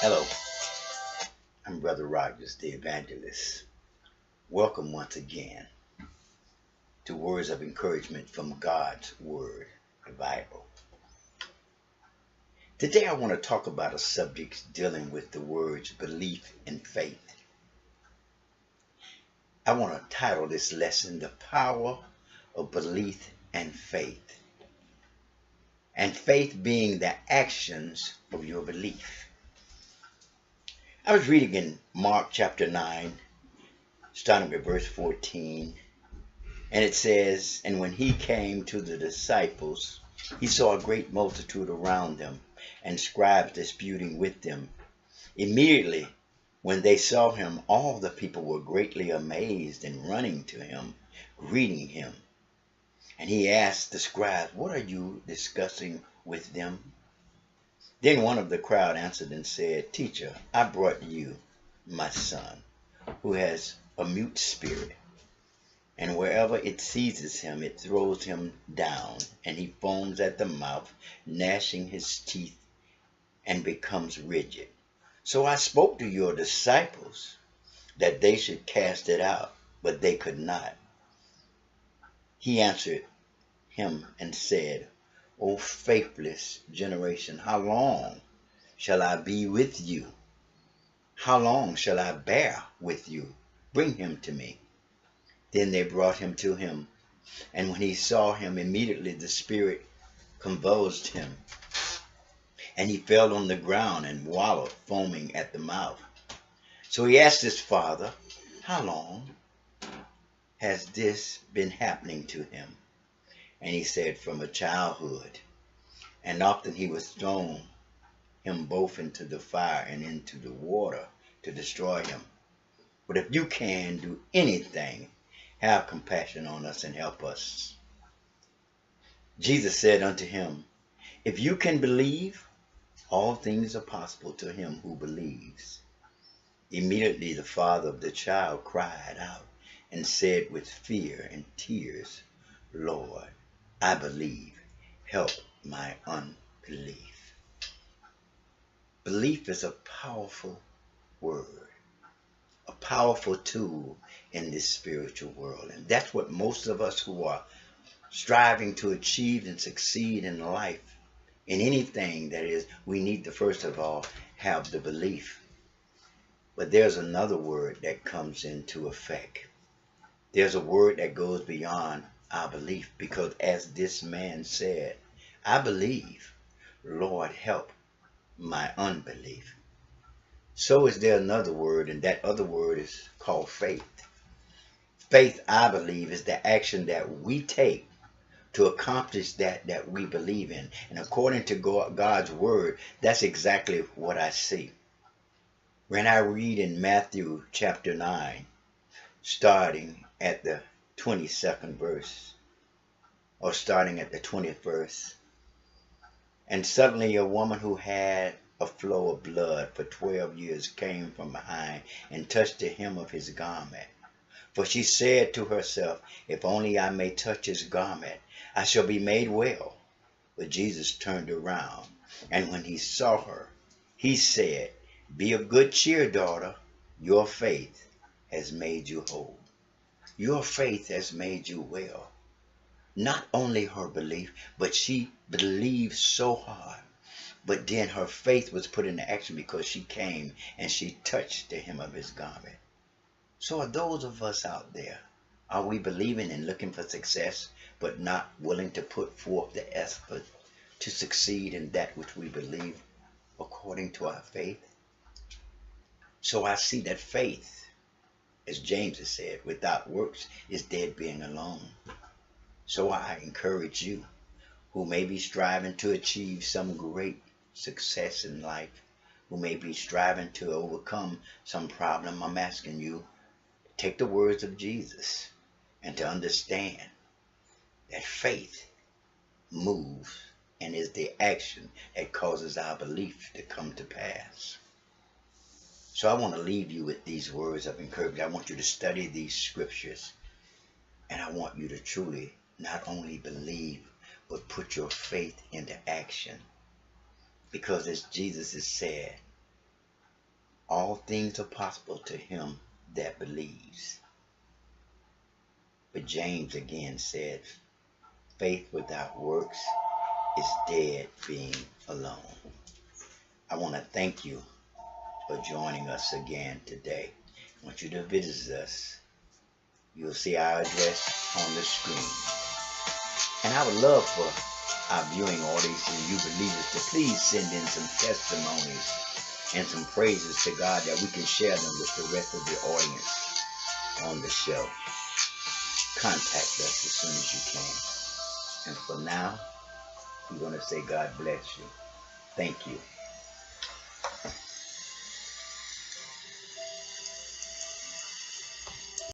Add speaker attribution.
Speaker 1: Hello, I'm Brother Rogers, the evangelist. Welcome once again to Words of Encouragement from God's Word, the Bible. Today I want to talk about a subject dealing with the words belief and faith. I want to title this lesson, The Power of Belief and Faith. And faith being the actions of your belief. I was reading in Mark chapter 9, starting with verse 14. And it says, and when he came to the disciples, he saw a great multitude around them, and scribes disputing with them. Immediately, when they saw him, all the people were greatly amazed and running to him, greeting him. And he asked the scribes, what are you discussing with them? Then one of the crowd answered and said, Teacher, I brought you my son, who has a mute spirit. And wherever it seizes him, it throws him down, and he foams at the mouth, gnashing his teeth, and becomes rigid. So I spoke to your disciples that they should cast it out, but they could not. He answered him and said, O faithless generation, how long shall I be with you? How long shall I bear with you? Bring him to me. Then they brought him to him, and when he saw him, immediately the spirit convulsed him, and he fell on the ground and wallowed, foaming at the mouth. So he asked his father, how long has this been happening to him? And he said, from a childhood, and often he was thrown him both into the fire and into the water to destroy him. But if you can do anything, have compassion on us and help us. Jesus said unto him, if you can believe, all things are possible to him who believes. Immediately the father of the child cried out and said with fear and tears, Lord, I believe, help my unbelief. Belief is a powerful word, a powerful tool in this spiritual world. And that's what most of us who are striving to achieve and succeed in life, in anything that is, we need to first of all have the belief. But there's another word that comes into effect. There's a word that goes beyond our belief, because as this man said, I believe, Lord, help my unbelief. So is there another word, and that other word is called faith. Faith, I believe, is the action that we take to accomplish that we believe in. And according to God's word, that's exactly what I see. When I read in Matthew chapter 9, starting at the 22nd verse, or starting at the 20th verse, and suddenly a woman who had a flow of blood for 12 years came from behind and touched the hem of his garment. For she said to herself, if only I may touch his garment, I shall be made well. But Jesus turned around, and when he saw her, he said, be of good cheer, daughter, your faith has made you whole. Your faith has made you well. Not only her belief, but she believed so hard. But then her faith was put into action because she came and she touched the hem of his garment. So are those of us out there, are we believing and looking for success, but not willing to put forth the effort to succeed in that which we believe according to our faith? So I see that faith, as James has said, without works is dead being alone. So I encourage you who may be striving to achieve some great success in life, who may be striving to overcome some problem, I'm asking you, take the words of Jesus and to understand that faith moves and is the action that causes our belief to come to pass. So I want to leave you with these words of encouragement. I want you to study these scriptures, and I want you to truly not only believe, but put your faith into action. Because as Jesus has said, All things are possible to him that believes. But James again said, faith without works is dead being alone. I want to thank you for joining us again today. I want you to visit us. You'll see our address on the screen. And I would love for our viewing audience and you believers to please send in some testimonies and some praises to God that we can share them with the rest of the audience on the show. Contact us as soon as you can. And for now, we're going to say God bless you. Thank you.